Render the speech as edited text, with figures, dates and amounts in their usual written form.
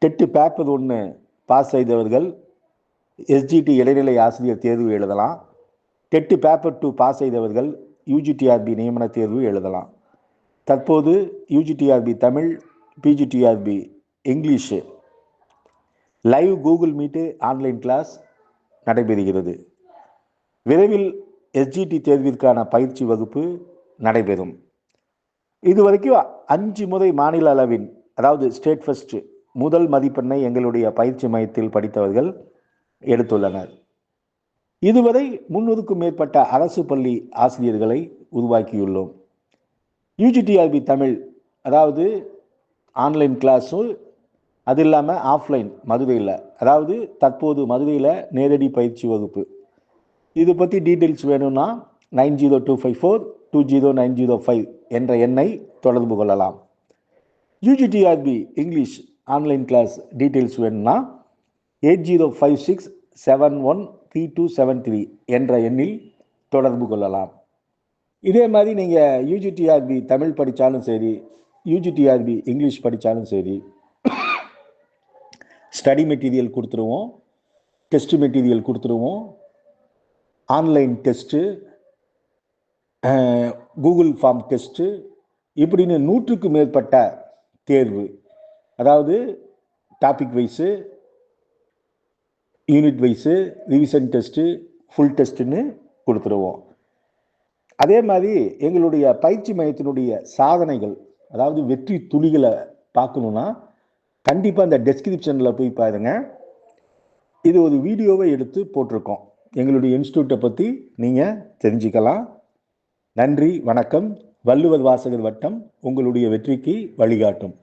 TET paper 1 pass செய்தவர்கள் SGT இடைநிலை ஆசிரியர் தேர்வு எழுதலாம். டெட்டு பேப்பர் 2 பாஸ் செய்தவர்கள் யூஜிடிஆர்பி நியமன தேர்வு எழுதலாம். தற்போது UG TRB Tamil, PG TRB English live Google meet online class நடைபெறுகிறது. விரைவில் எஸ்ஜிடி தேர்விற்கான பயிற்சி வகுப்பு நடைபெறும். இதுவரைக்கும் 5 முறை மாநில அளவின், அதாவது ஸ்டேட் ஃபர்ஸ்ட் முதல் மதிப்பெண்ணை எங்களுடைய பயிற்சி மையத்தில் படித்தவர்கள் எடுத்துள்ளனர். இதுவரை 300க்கும் மேற்பட்ட அரசு பள்ளி ஆசிரியர்களை உருவாக்கியுள்ளோம். யூஜிடிஆர்பி தமிழ், அதாவது ஆன்லைன் கிளாஸும், அது இல்லாமல் ஆஃப்லைன் மதுரையில், அதாவது தற்போது மதுரையில் நேரடி பயிற்சி வகுப்பு. இது பற்றி டீட்டெயில்ஸ் வேணும்னா 9025420905 என்ற எண்ணை தொடர்பு கொள்ளலாம். UG TRB English online class details வேணும்னா 8056713273 என்ற எண்ணில் தொடர்பு கொள்ளலாம். இதே மாதிரி நீங்கள் யூஜிடிஆர்பி தமிழ் படித்தாலும் சரி, யூஜிடிஆர்பி இங்கிலீஷ் படித்தாலும் சரி, ஸ்டடி மெட்டீரியல் கொடுத்துருவோம், டெஸ்ட் மெட்டீரியல் கொடுத்துருவோம், online test, Google form test, இப்படின்னு 100க்கும் மேற்பட்ட தேர்வு, அதாவது topic wise, unit wise, revision test, full டெஸ்ட்டுன்னு கொடுத்துருவோம். அதே மாதிரி எங்களுடைய பயிற்சி மையத்தினுடைய சாதனைகள், அதாவது வெற்றி துளிகளை பார்க்கணுன்னா கண்டிப்பாக இந்த டெஸ்கிரிப்ஷனில் போய் பாருங்கள். இது ஒரு வீடியோவை எடுத்து போட்டிருக்கோம். எங்களுடைய இன்ஸ்டியூட்டை பற்றி நீங்கள் தெரிஞ்சுக்கலாம். நன்றி, வணக்கம். வள்ளுவர் வாசகர் வட்டம் உங்களுடைய வெற்றிக்கு வழிகாட்டும்.